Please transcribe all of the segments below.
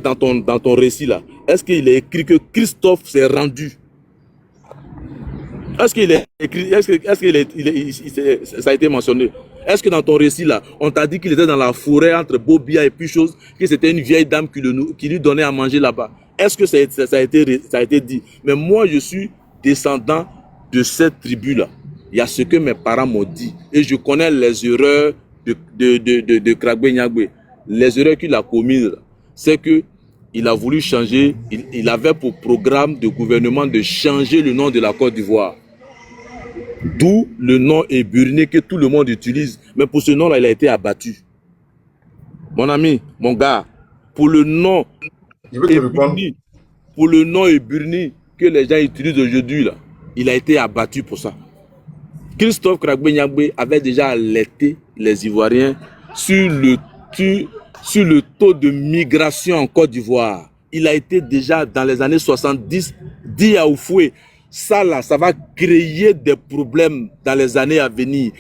dans ton récit là, est-ce qu'il est écrit que Christophe s'est rendu? Est-ce qu'il est écrit, ça a été mentionné? Est-ce que dans ton récit là, on t'a dit qu'il était dans la forêt entre Bobia et puis chose, que c'était une vieille dame qui lui donnait à manger là-bas? Est-ce que ça a été dit? Mais moi, je suis descendant de cette tribu-là. Il y a ce que mes parents m'ont dit. Et je connais les erreurs de Kragbe Nyagbe. Les erreurs qu'il a commises, c'est que il a voulu changer, il avait pour programme de gouvernement de changer le nom de la Côte d'Ivoire. D'où le nom Eburné que tout le monde utilise. Mais pour ce nom-là, il a été abattu. Mon ami, mon gars, pour le nom Eburné que les gens utilisent aujourd'hui, là, il a été abattu pour ça. Christophe Kragbe Nyagbe avait déjà alerté les Ivoiriens sur le taux de migration en Côte d'Ivoire. Il a été déjà dans les années 70 dit à Oufoué, ça là, ça va créer des problèmes dans les années à venir.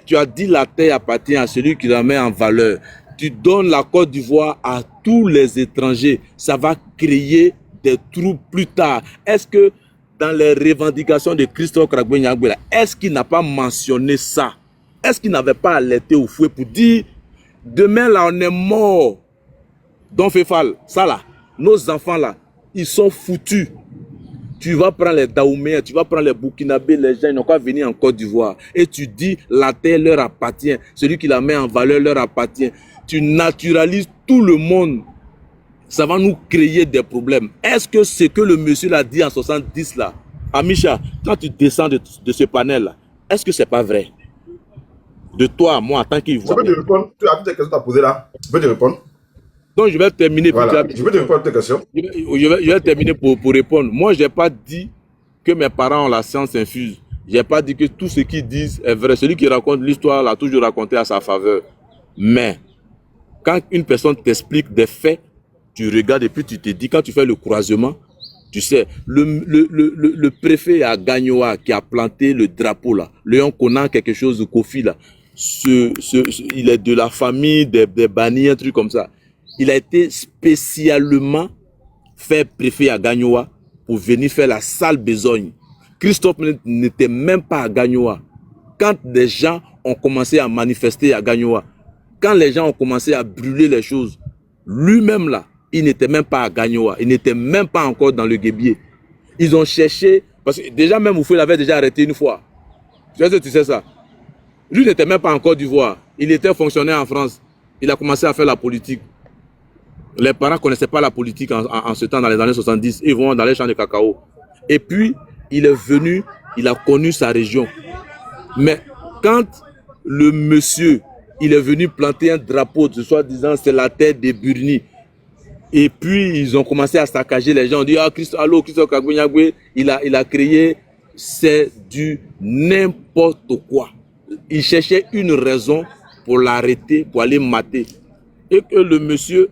Tu as dit la terre appartient à celui qui la met en valeur. Tu donnes la Côte d'Ivoire à tous les étrangers. Ça va créer des troubles plus tard. Est-ce que dans les revendications de Christophe Kragbe Nyagbe, est-ce qu'il n'a pas mentionné ça? Est-ce qu'il n'avait pas alerté Oufoué pour dire demain là on est mort? Don Fefal, ça là, nos enfants là, ils sont foutus. Tu vas prendre les Daouméens, tu vas prendre les Burkinabés, les gens, ils n'ont qu'à venir en Côte d'Ivoire. Et tu dis, la terre leur appartient. Celui qui la met en valeur leur appartient. Tu naturalises tout le monde. Ça va nous créer des problèmes. Est-ce que ce que le monsieur l'a dit en 70 là, Amisha, quand tu descends de ce panel là, est-ce que c'est pas vrai? De toi, moi, en tant qu'Ivoirien. Je peux te répondre. Tu as toutes les questions que tu as posées là. Je peux te répondre. Donc, je vais terminer. Voilà. Je vais te répondre à tes questions. Je vais terminer pour répondre. Moi, je n'ai pas dit que mes parents ont la science infuse. Je n'ai pas dit que tout ce qu'ils disent est vrai. Celui qui raconte l'histoire l'a toujours raconté à sa faveur. Mais, quand une personne t'explique des faits, tu regardes et puis tu te dis, quand tu fais le croisement, tu sais, le préfet à Gagnoa qui a planté le drapeau là, Léon Conan, quelque chose de Kofi là, il est de la famille des bannis, un truc comme ça. Il a été spécialement fait préfet à Gagnoa pour venir faire la sale besogne. Christophe n'était même pas à Gagnoa. Quand des gens ont commencé à manifester à Gagnoa, quand les gens ont commencé à brûler les choses, lui-même là, il n'était même pas à Gagnoa. Il n'était même pas encore dans le guébier. Ils ont cherché, parce que déjà même Oufoué l'avait déjà arrêté une fois. Tu sais ça. Lui n'était même pas en Côte d'Ivoire. Il était fonctionnaire en France. Il a commencé à faire la politique. Les parents ne connaissaient pas la politique en ce temps, dans les années 70. Ils vont dans les champs de cacao. Et puis, il est venu, il a connu sa région. Mais quand le monsieur, il est venu planter un drapeau, de soi-disant, c'est la terre des Burni. Et puis, ils ont commencé à saccager les gens. On dit, ah, Christophe Kragbe Nyagbe, il a créé, c'est du n'importe quoi. Il cherchait une raison pour l'arrêter, pour aller mater. Et que le monsieur,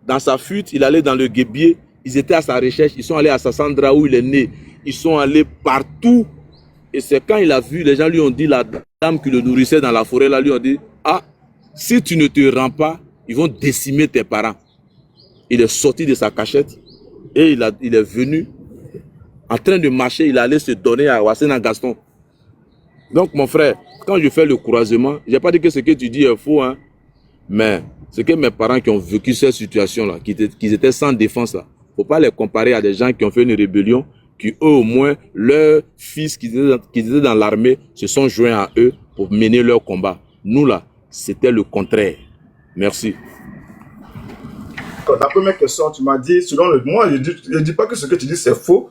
dans sa fuite, il allait dans le guébier, ils étaient à sa recherche, ils sont allés à Sassandra où il est né, ils sont allés partout. Et c'est quand il a vu, les gens lui ont dit, la dame qui le nourrissait dans la forêt, là, lui ont dit, ah, si tu ne te rends pas, ils vont décimer tes parents. Il est sorti de sa cachette et il est venu, en train de marcher, il allait se donner à Wassena Gaston. Donc mon frère, quand je fais le croisement, je n'ai pas dit que ce que tu dis est faux, hein, mais c'est que mes parents qui ont vécu cette situation-là, qui étaient sans défense, là, il ne faut pas les comparer à des gens qui ont fait une rébellion, qui eux au moins, leurs fils qui étaient dans l'armée se sont joints à eux pour mener leur combat. Nous là, c'était le contraire. Merci. La première question, tu m'as dit, selon moi, je ne dis pas que ce que tu dis c'est faux,